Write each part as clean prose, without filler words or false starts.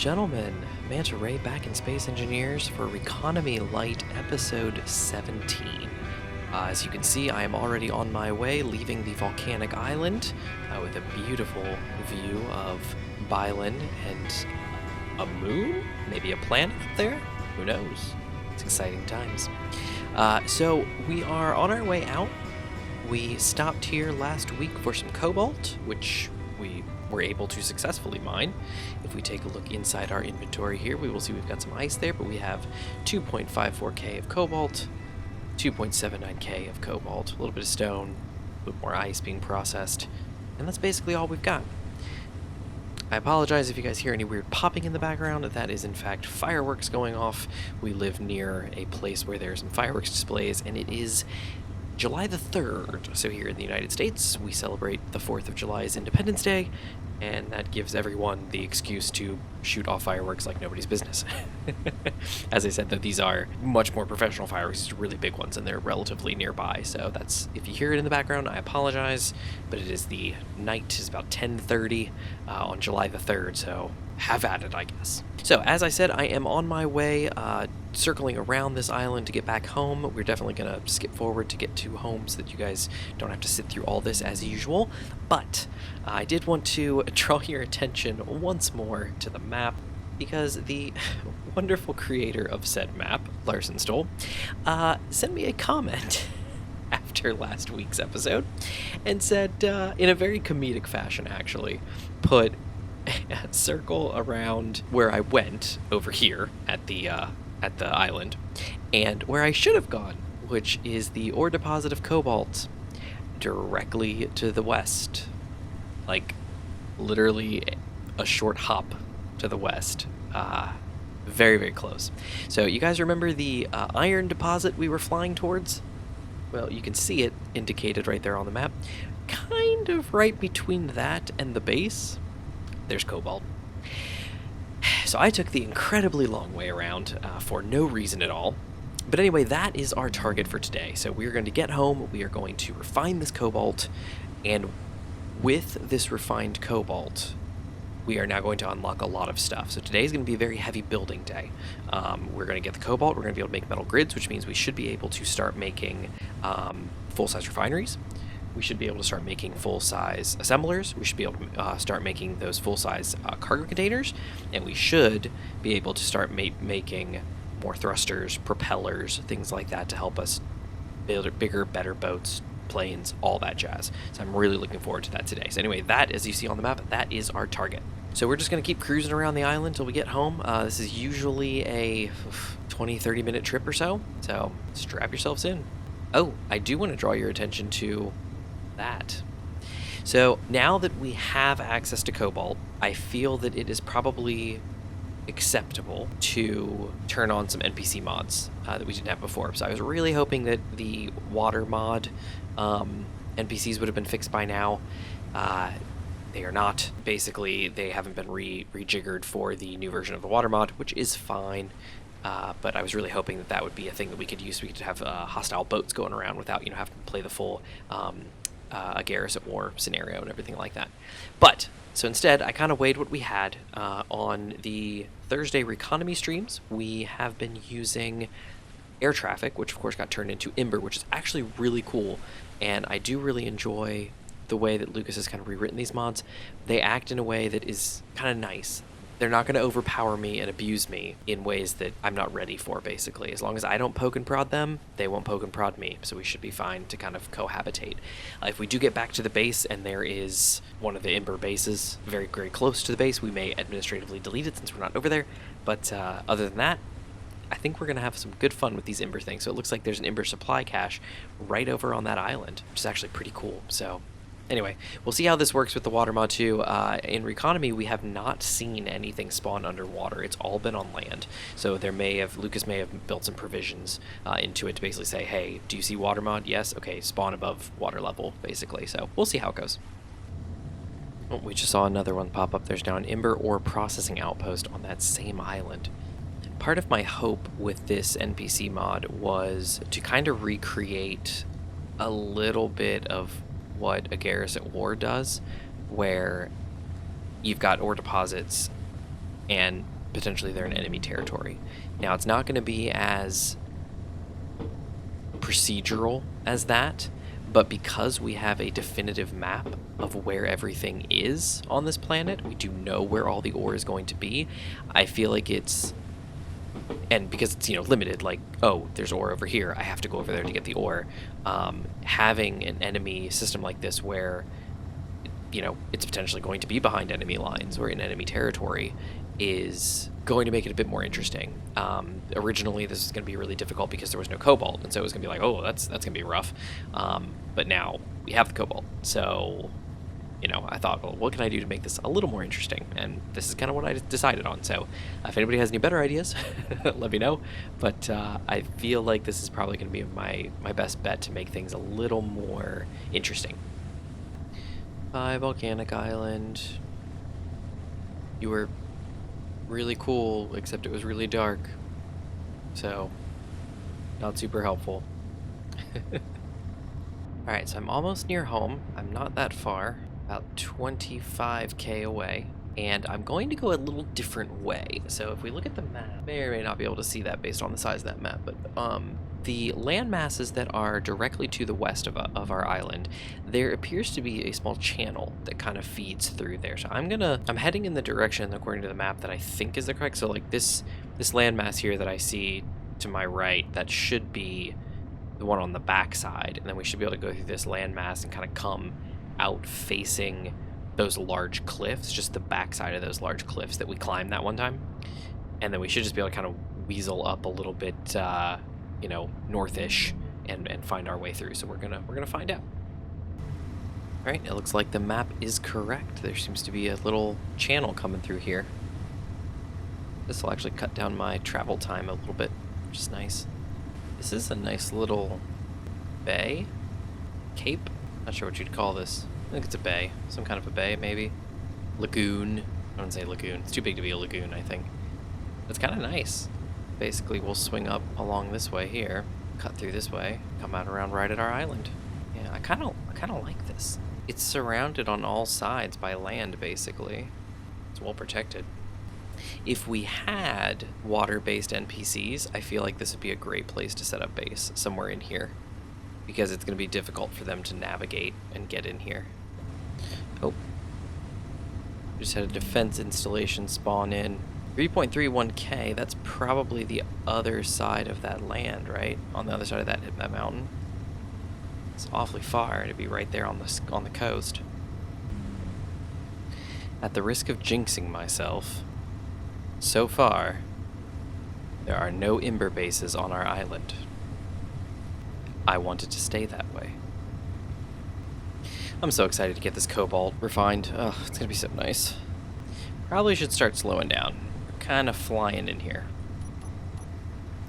gentlemen, Manta Ray back in Space Engineers for Reconomy Lite episode 17. As you can see, I am already on my way, leaving the volcanic island with a beautiful view of Bylan and a moon? Maybe a planet up there? Who knows? It's exciting times. So we are on our way out. We stopped here last week for some cobalt, which we were able to successfully mine. If we take a look inside our inventory here, we will see we've got some ice there, but we have 2.54k of cobalt, 2.79k of cobalt, a little bit of stone, a little more ice being processed, and that's basically all we've got. I apologize if you guys hear any weird popping in the background. That is in fact fireworks going off. We live near a place where there are some fireworks displays, and it is July the 3rd. So here in the United States, we celebrate the 4th of July's Independence Day, and that gives everyone the excuse to shoot off fireworks like nobody's business. As I said, though, these are much more professional fireworks. These are really big ones, and they're relatively nearby. So that's, if you hear it in the background, I apologize, but it is the night. It's about 10:30 on July the 3rd, so have at it, I guess. So, as I said, I am on my way, circling around this island to get back home. We're definitely going to skip forward to get to home so that you guys don't have to sit through all this as usual. But I did want to draw your attention once more to the map, because the wonderful creator of said map, Larson Stoll, sent me a comment after last week's episode and said, in a very comedic fashion actually, put a circle around where I went over here at the island, and where I should have gone, which is the ore deposit of cobalt directly to the west, like literally a short hop to the west. Very, very close. So you guys remember the iron deposit we were flying towards? Well, you can see it indicated right there on the map. Kind of right between that and the base, there's cobalt. So I took the incredibly long way around for no reason at all. But anyway, that is our target for today. So we're going to get home, we are going to refine this cobalt, and with this refined cobalt, we are now going to unlock a lot of stuff. So today is going to be a very heavy building day. We're going to get the cobalt, we're going to be able to make metal grids, which means we should be able to start making full-size refineries. We should be able to start making full-size assemblers. We should be able to start making those full-size cargo containers. And we should be able to start making more thrusters, propellers, things like that to help us build bigger, better boats, planes, all that jazz. So I'm really looking forward to that today. So anyway, that, as you see on the map, that is our target. So we're just going to keep cruising around the island until we get home. This is usually a 20-30 minute trip or so. So strap yourselves in. Oh, I do want to draw your attention to that. So now that we have access to cobalt, I feel that it is probably acceptable to turn on some NPC mods that we didn't have before. So I was really hoping that the water mod NPCs would have been fixed by now. They are not. Basically, they haven't been rejiggered for the new version of the water mod, which is fine. But I was really hoping that that would be a thing that we could use. We could have hostile boats going around without, having to play the full a garrison war scenario and everything like that. But so instead, I kind of weighed what we had on the Thursday Reconomy streams. We have been using air traffic, which of course got turned into Ember, which is actually really cool, and I do really enjoy the way that Lucas has kind of rewritten these mods. They act in a way that is kind of nice. They're not going to overpower me and abuse me in ways that I'm not ready for, basically. As long as I don't poke and prod them, they won't poke and prod me, so we should be fine to kind of cohabitate. If we do get back to the base and there is one of the Ember bases very, very close to the base, we may administratively delete it since we're not over there. But other than that, I think we're going to have some good fun with these Ember things. So it looks like there's an Ember supply cache right over on that island, which is actually pretty cool. So anyway, we'll see how this works with the water mod too. In Reconomy, we have not seen anything spawn underwater. It's all been on land. So Lucas may have built some provisions into it to basically say, hey, do you see water mod? Yes. Okay, spawn above water level, basically. So we'll see how it goes. Oh, we just saw another one pop up. There's now an Ember ore processing outpost on that same island. Part of my hope with this NPC mod was to kind of recreate a little bit of what a garrison war does, where you've got ore deposits and potentially they're in enemy territory. Now, it's not going to be as procedural as that, but because we have a definitive map of where everything is on this planet, we do know where all the ore is going to be. I feel like it's, and because it's, you know, limited, like, oh, there's ore over here, I have to go over there to get the ore. Having an enemy system like this where, you know, it's potentially going to be behind enemy lines or in enemy territory is going to make it a bit more interesting. Originally, this was going to be really difficult because there was no cobalt, and so it was going to be like, oh, that's going to be rough. But now we have the cobalt, so, you know, I thought, well, what can I do to make this a little more interesting? And this is kind of what I decided on. So if anybody has any better ideas, let me know. But I feel like this is probably going to be my best bet to make things a little more interesting. Hi, Volcanic Island. You were really cool, except it was really dark. So, not super helpful. Alright, so I'm almost near home. I'm not that far, about 25k away. And I'm going to go a little different way. So if we look at the map, may or may not be able to see that based on the size of that map, but the land masses that are directly to the west of our island, there appears to be a small channel that kind of feeds through there. So I'm heading in the direction, according to the map, that I think is the correct. So like this landmass here that I see to my right, that should be the one on the back side, and then we should be able to go through this landmass and kind of come out facing those large cliffs, just the back side of those large cliffs that we climbed that one time. And then we should just be able to kind of weasel up a little bit, you know, northish and find our way through. So we're gonna find out. All right, it looks like the map is correct. There seems to be a little channel coming through here. This will actually cut down my travel time a little bit, which is nice. This is a nice little bay, cape. Not sure what you'd call this. I think it's a bay, some kind of a bay maybe. Lagoon. I wouldn't say lagoon. It's too big to be a lagoon, I think. It's kind of nice. Basically, we'll swing up along this way here, cut through this way, come out around right at our island. Yeah, I kind of like this. It's surrounded on all sides by land, basically. It's well protected. If we had water-based NPCs, I feel like this would be a great place to set up base, somewhere in here, because it's going to be difficult for them to navigate and get in here. Oh. Just had a defense installation spawn in. 3.31k, that's probably the other side of that land, right? On the other side of that mountain. It's awfully far to be right there on the coast. At the risk of jinxing myself, so far, there are no Ember bases on our island. I want it to stay that way. I'm so excited to get this cobalt refined. Oh, it's gonna be so nice. Probably should start slowing down. Kind of flying in here.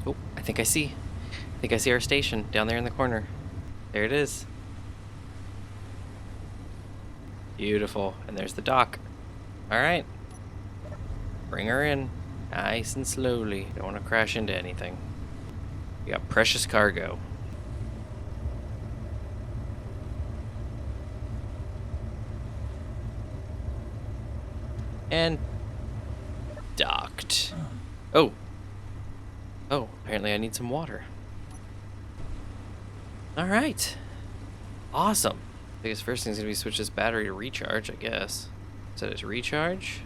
Oh, I think I see our station down there in the corner. There it is. Beautiful. And there's the dock. All right. Bring her in. Nice and slowly. Don't want to crash into anything. We got precious cargo. And docked. Oh. Oh, apparently I need some water. Alright. Awesome. I guess first thing's gonna be switch this battery to recharge, I guess. Set it to recharge.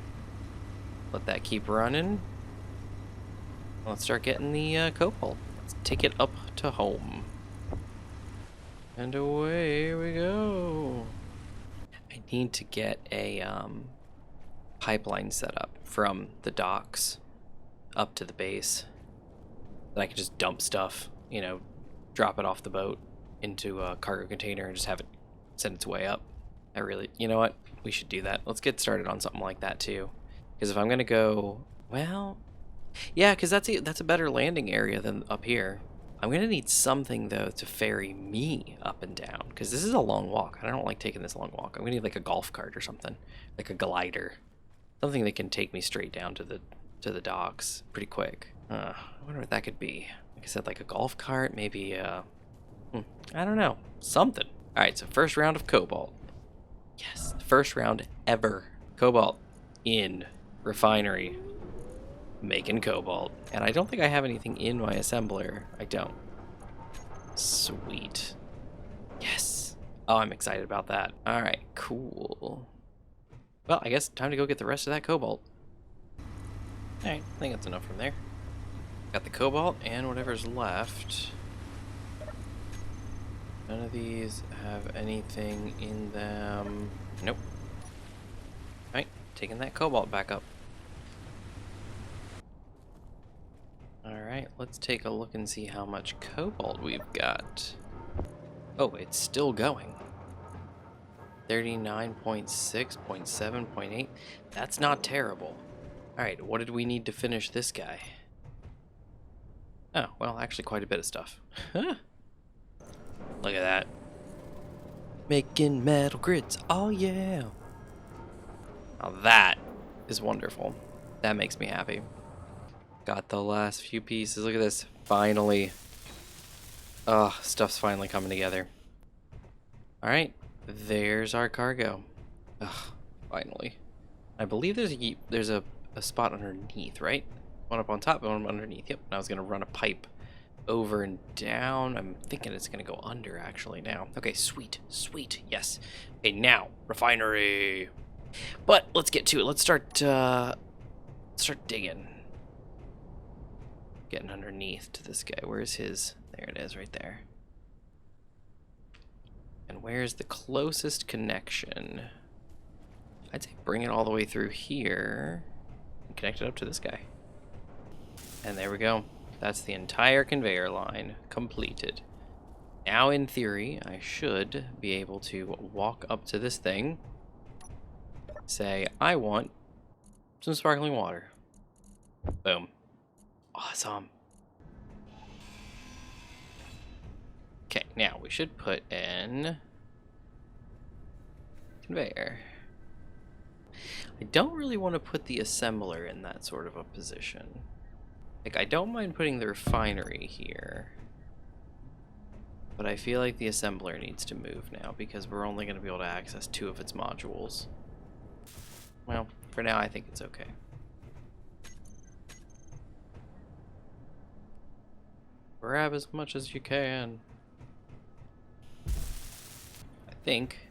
Let that keep running. Let's start getting the cobalt. Let's take it up to home. And away we go. I need to get a pipeline set up from the docks up to the base that I can just dump stuff, you know, drop it off the boat into a cargo container and just have it send its way up. You know what? We should do that. Let's get started on something like that too. Because if I'm gonna go, well, yeah, because that's a better landing area than up here. I'm gonna need something though to ferry me up and down because this is a long walk. I don't like taking this long walk. I'm gonna need like a golf cart or something, like a glider. Something that can take me straight down to the docks pretty quick. I wonder what that could be. Like I said, like a golf cart, maybe, I don't know. Something. All right, so first round of cobalt. Yes, first round ever. Cobalt in refinery. Making cobalt. And I don't think I have anything in my assembler. I don't. Sweet. Yes. Oh, I'm excited about that. All right, cool. Well, I guess time to go get the rest of that cobalt. All right, I think that's enough from there. Got the cobalt and whatever's left. None of these have anything in them. Nope. All right, taking that cobalt back up. All right, let's take a look and see how much cobalt we've got. Oh, it's still going. 39.6, 0.7, 0.8. That's not terrible. All right, what did we need to finish this guy? Oh, well, actually quite a bit of stuff. Look at that. Making metal grids. Oh, yeah. Now that is wonderful. That makes me happy. Got the last few pieces. Look at this. Finally. Oh, stuff's finally coming together. All right. There's our cargo. Ugh, finally. I believe there's a spot underneath, right? One up on top and one underneath. Yep. And I was going to run a pipe over and down. I'm thinking it's going to go under actually now. Okay, sweet. Sweet. Yes. Okay, now refinery. But let's get to it. Let's start digging. Getting underneath to this guy. Where's his? There it is right there. And where's the closest connection? I'd say bring it all the way through here and connect it up to this guy. And there we go. That's the entire conveyor line completed. Now, in theory, I should be able to walk up to this thing, say, I want some sparkling water. Boom. Awesome. Okay, now we should put in conveyor. I don't really want to put the assembler in that sort of a position. Like, I don't mind putting the refinery here, but I feel like the assembler needs to move now because we're only going to be able to access 2 of its modules. Well, for now, I think it's okay. Grab as much as you can. I think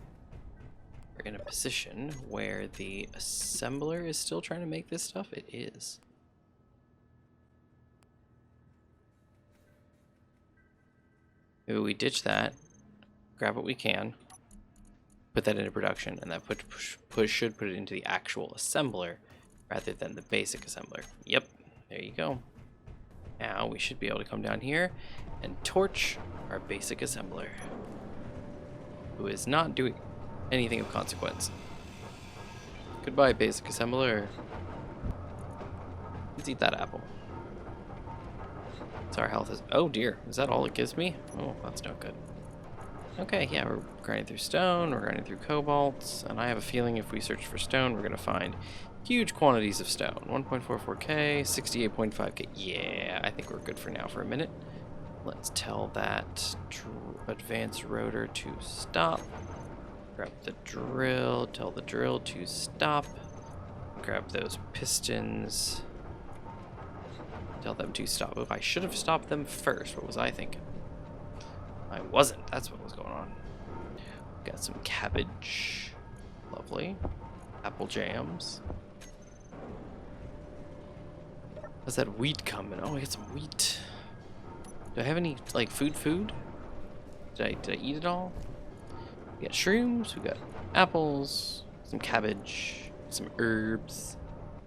we're in a position where the assembler is still trying to make this stuff. It is. Maybe we ditch that, grab what we can, put that into production, and that should put it into the actual assembler rather than the basic assembler. Yep, there you go. Now we should be able to come down here and torch our basic assembler, who is not doing anything of consequence. Goodbye, basic assembler. Let's eat that apple. So our health is... Oh dear, is that all it gives me? Oh, that's no good. Okay, yeah, we're grinding through stone, we're grinding through cobalt, and I have a feeling if we search for stone, we're going to find huge quantities of stone. 1.44k, 68.5k. Yeah, I think we're good for now for a minute. Let's tell that advanced rotor to stop. Grab the drill, tell the drill to stop. Grab those pistons. Tell them to stop. Oh, I should have stopped them first. What was I thinking? I wasn't. That's what was going on. Got some cabbage. Lovely. Apple jams. How's that wheat coming? Oh, I got some wheat. Do I have any, like, food? Did I eat it all? We got shrooms. We got apples. Some cabbage. Some herbs.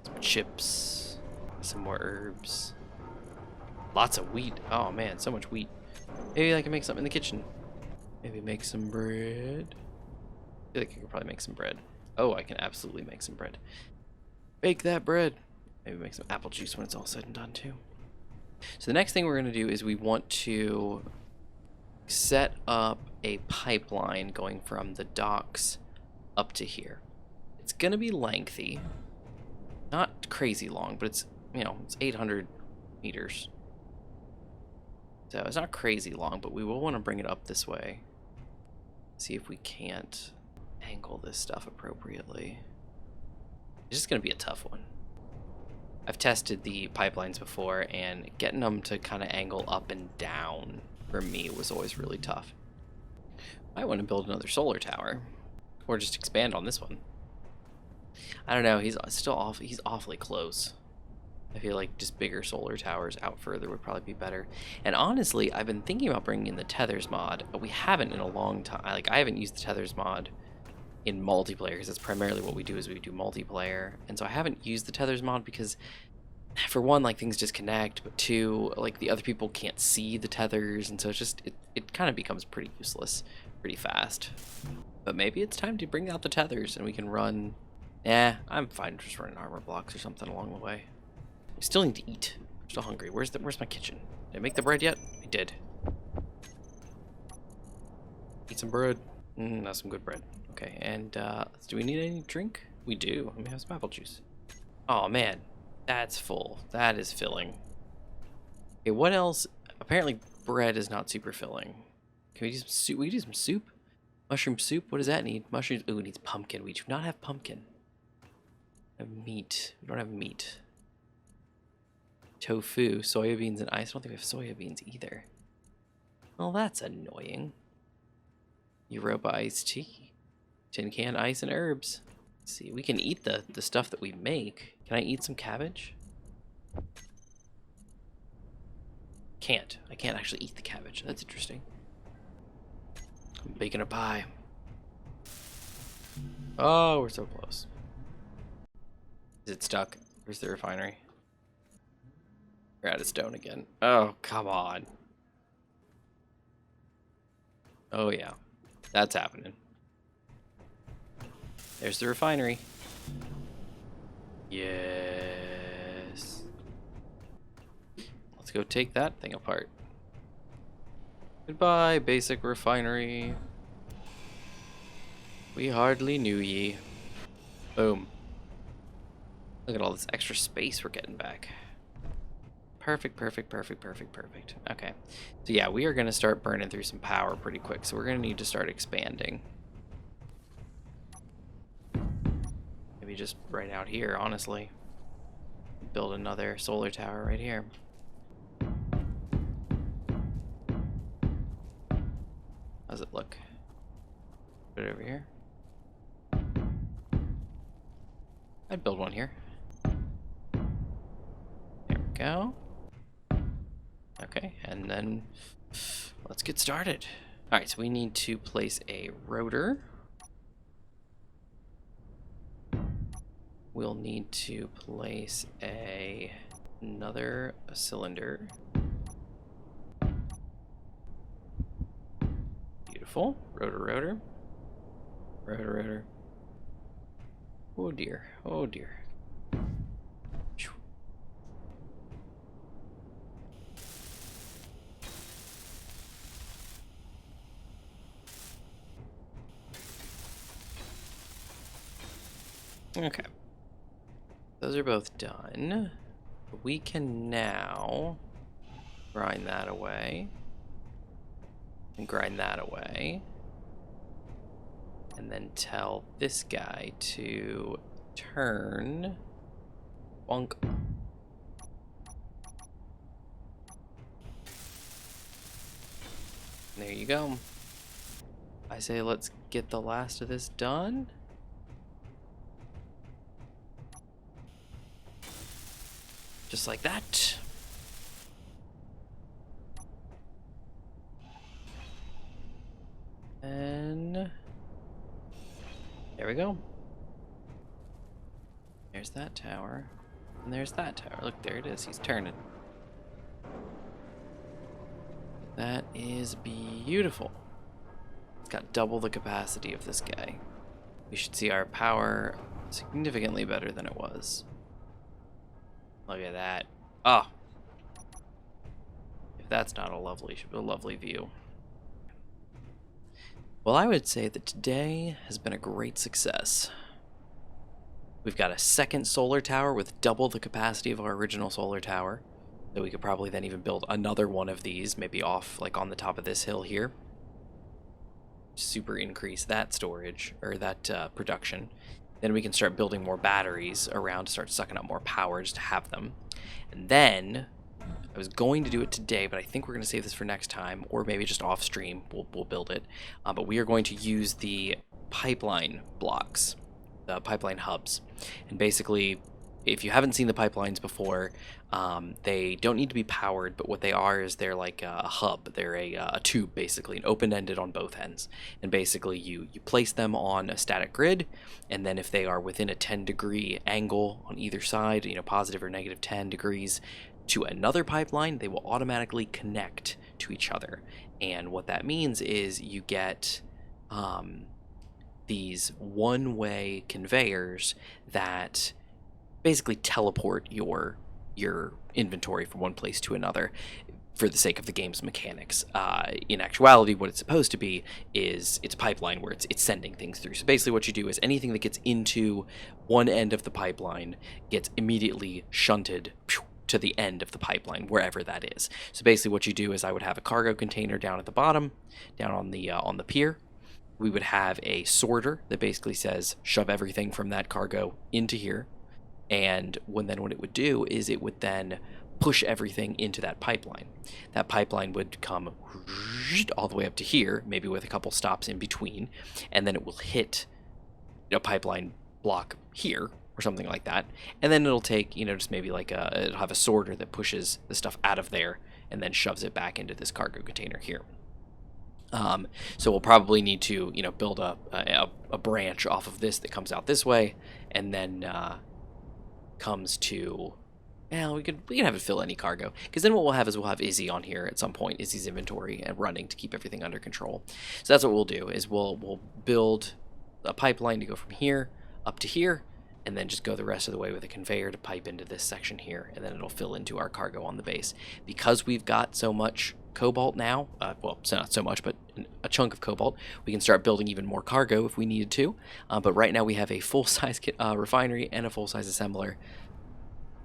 Some chips. Some more herbs. Lots of wheat. Oh man, so much wheat. Maybe I can make something in the kitchen. Maybe make some bread. I feel like I could probably make some bread. Oh, I can absolutely make some bread. Bake that bread. Maybe make some apple juice when it's all said and done too. So the next thing we're going to do is we want to set up a pipeline going from the docks up to here. It's going to be lengthy. Not crazy long, but it's, you know, it's 800 meters. So it's not crazy long, but we will want to bring it up this way. See if we can't angle this stuff appropriately. It's just going to be a tough one. I've tested the pipelines before, and getting them to kind of angle up and down for me was always really tough. I want to build another solar tower, or just expand on this one. I don't know. He's still he's awfully close. I feel like just bigger solar towers out further would probably be better. And honestly, I've been thinking about bringing in the tethers mod, but we haven't in a long time. Like, I haven't used the tethers mod in multiplayer, because that's primarily what we do, is we do multiplayer. And so I haven't used the tethers mod because, for one, like, things disconnect, but two, like, the other people can't see the tethers, and so it's just, it kind of becomes pretty useless pretty fast. But maybe it's time to bring out the tethers and we can run. I'm fine just running armor blocks or something along the way. I still need to eat. I'm still hungry. Where's my kitchen? Did I make the bread yet? I did. Eat some bread. That's some good bread. Okay, and do we need any drink? We do. Let me have some apple juice. Oh man, that's full. That is filling. Okay, what else? Apparently bread is not super filling. Can we do some soup? We can do some soup? Mushroom soup? What does that need? Mushrooms? Ooh, it needs pumpkin. We do not have pumpkin. We have meat. We don't have meat. Tofu, soya beans, and ice. I don't think we have soya beans either. Well, that's annoying. Europa iced tea. Tin can ice and herbs. Let's see, we can eat the stuff that we make. Can I eat some cabbage? Can't. I can't actually eat the cabbage. That's interesting. I'm baking a pie. Oh, we're so close. Is it stuck? Where's the refinery? We're out of stone again. Oh, come on. Oh, yeah. That's happening. There's the refinery. Yes. Let's go take that thing apart. Goodbye, basic refinery. We hardly knew ye. Boom. Look at all this extra space we're getting back. Perfect, perfect, perfect, perfect, perfect. Okay. So yeah, we are going to start burning through some power pretty quick, so we're going to need to start expanding. Maybe just right out here, honestly. Build another solar tower right here. How's it look? Put it over here. I'd build one here. There we go. Okay, and then let's get started. All right, so we need to place a rotor. We'll need to place another cylinder. Beautiful. Rotor, rotor. Rotor, rotor. Oh dear. Oh dear. Okay. Those are both done. We can now grind that away. And grind that away. And then tell this guy to turn. Bonk. There you go. I say let's get the last of this done. Just like that. And there we go. There's that tower. And there's that tower. Look, there it is. He's turning. That is beautiful. It's got double the capacity of this guy. We should see our power significantly better than it was. Look at that. Oh. If that's not a lovely view. Well, I would say that today has been a great success. We've got a second solar tower with double the capacity of our original solar tower. So we could probably then even build another one of these, maybe off, like on the top of this hill here. Super increase that storage, or that production. Then we can start building more batteries around to start sucking up more power just to have them. And then I was going to do it today, but I think we're going to save this for next time, or maybe just off stream. We'll build it. But we are going to use the pipeline blocks, the pipeline hubs. And basically, if you haven't seen the pipelines before, they don't need to be powered, but what they are is they're like a hub. They're a tube, basically, and open-ended on both ends. And basically, you place them on a static grid, and then if they are within a 10-degree angle on either side, positive or negative 10 degrees, to another pipeline, they will automatically connect to each other. And what that means is you get these one-way conveyors that basically teleport your inventory from one place to another for the sake of the game's mechanics. In actuality, what it's supposed to be is it's a pipeline where it's sending things through. So basically what you do is anything that gets into one end of the pipeline gets immediately shunted to the end of the pipeline, wherever that is. So basically what you do is I would have a cargo container down at the bottom, down on the pier. We would have a sorter that basically says shove everything from that cargo into here. And what it would do is it would then push everything into that pipeline. That pipeline would come all the way up to here, maybe with a couple stops in between, and then it will hit a pipeline block here or something like that. And then it'll take, just maybe like it'll have a sorter that pushes the stuff out of there and then shoves it back into this cargo container here. So we'll probably need to, build a branch off of this that comes out this way, and then comes to, we can have it fill any cargo, because then what we'll have is we'll have Izzy on here at some point, Izzy's inventory and running to keep everything under control. So that's what we'll do, is we'll build a pipeline to go from here up to here, and then just go the rest of the way with a conveyor to pipe into this section here, and then it'll fill into our cargo on the base. Because we've got so much cobalt now, so not so much, but a chunk of cobalt, we can start building even more cargo if we needed to. But right now we have a full-size refinery and a full-size assembler.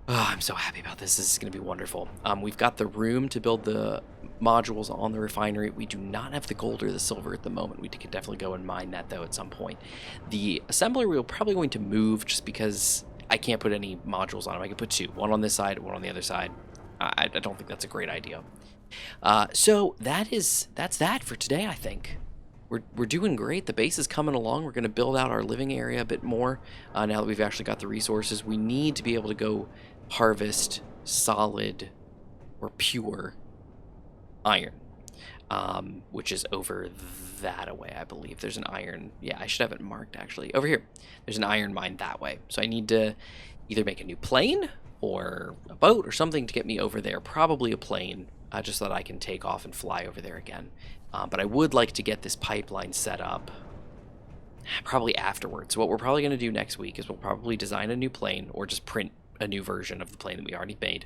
Oh, I'm so happy about this. This is going to be wonderful. We've got the room to build the modules on the refinery. We do not have the gold or the silver at the moment. We could definitely go and mine that, though, at some point. The assembler we're probably going to move just because I can't put any modules on them. I can put two, one on this side, one on the other side. I don't think that's a great idea. So that's that for today, I think. We're doing great. The base is coming along. We're going to build out our living area a bit more now that we've actually got the resources. We need to be able to go harvest solid or pure iron, which is over that away, I believe. There's an iron. Yeah, I should have it marked, actually. Over here. There's an iron mine that way. So I need to either make a new plane or a boat or something to get me over there. Probably a plane, just so that I can take off and fly over there again. But I would like to get this pipeline set up probably afterwards. So what we're probably going to do next week is we'll probably design a new plane or just print a new version of the plane that we already made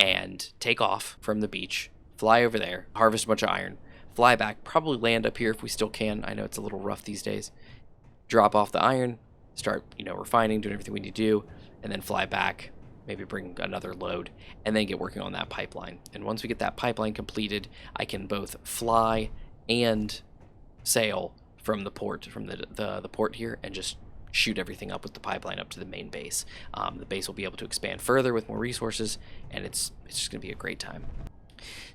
and take off from the beach, fly over there, harvest a bunch of iron, fly back, probably land up here if we still can. I know it's a little rough these days. Drop off the iron, start, refining, doing everything we need to do, and then fly back, maybe bring another load, and then get working on that pipeline. And once we get that pipeline completed, I can both fly and sail from the port, from the port here, and just shoot everything up with the pipeline up to the main base. The base will be able to expand further with more resources, and it's just going to be a great time.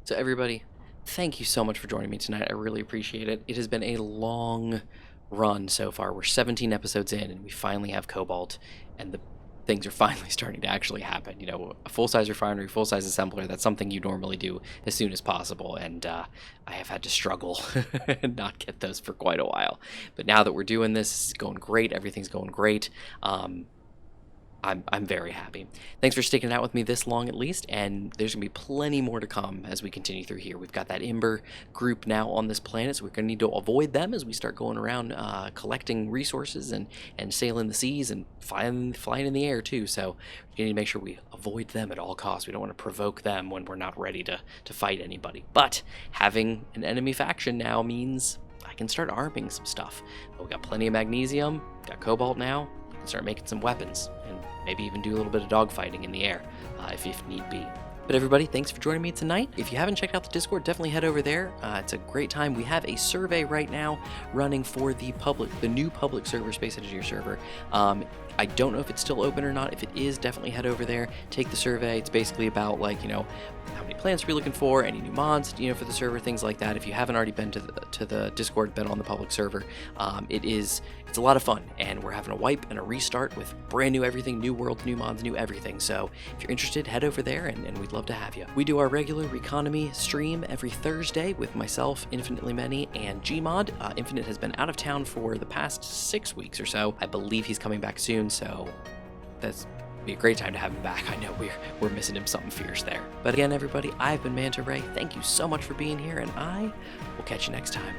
So everybody, thank you so much for joining me tonight. I really appreciate it. It has been a long run so far. We're 17 episodes in, and we finally have cobalt, and the things are finally starting to actually happen. A full-size refinery, full-size assembler, that's something you normally do as soon as possible, and I have had to struggle and not get those for quite a while. But now that we're doing this, it's going great, everything's going great. I'm very happy. Thanks for sticking it out with me this long at least, and there's going to be plenty more to come as we continue through here. We've got that Ember group now on this planet, so we're going to need to avoid them as we start going around collecting resources and sailing the seas and flying in the air too. So we need to make sure we avoid them at all costs. We don't want to provoke them when we're not ready to fight anybody. But having an enemy faction now means I can start arming some stuff. We've got plenty of magnesium, got cobalt now. Start making some weapons and maybe even do a little bit of dogfighting in the air if need be. But everybody, thanks for joining me tonight. If you haven't checked out the Discord, definitely head over there. It's a great time. We have a survey right now running for the new public server, Space Engineer server. I don't know if it's still open or not. If it is, definitely head over there, take the survey. It's basically about, like, how many plans are we looking for, any new mods, for the server, things like that. If you haven't already been to the Discord, been on the public server, it's a lot of fun, and we're having a wipe and a restart with brand new everything, new world, new mods, new everything. So if you're interested, head over there, and we'd love to have you. We do our regular Reconomy stream every Thursday with myself, Infinitely Many, and Gmod. Infinite has been out of town for the past 6 weeks or so. I believe he's coming back soon, so that's be a great time to have him back. I know we're missing him something fierce there. But again, everybody, I've been Manta Ray. Thank you so much for being here, and I will catch you next time.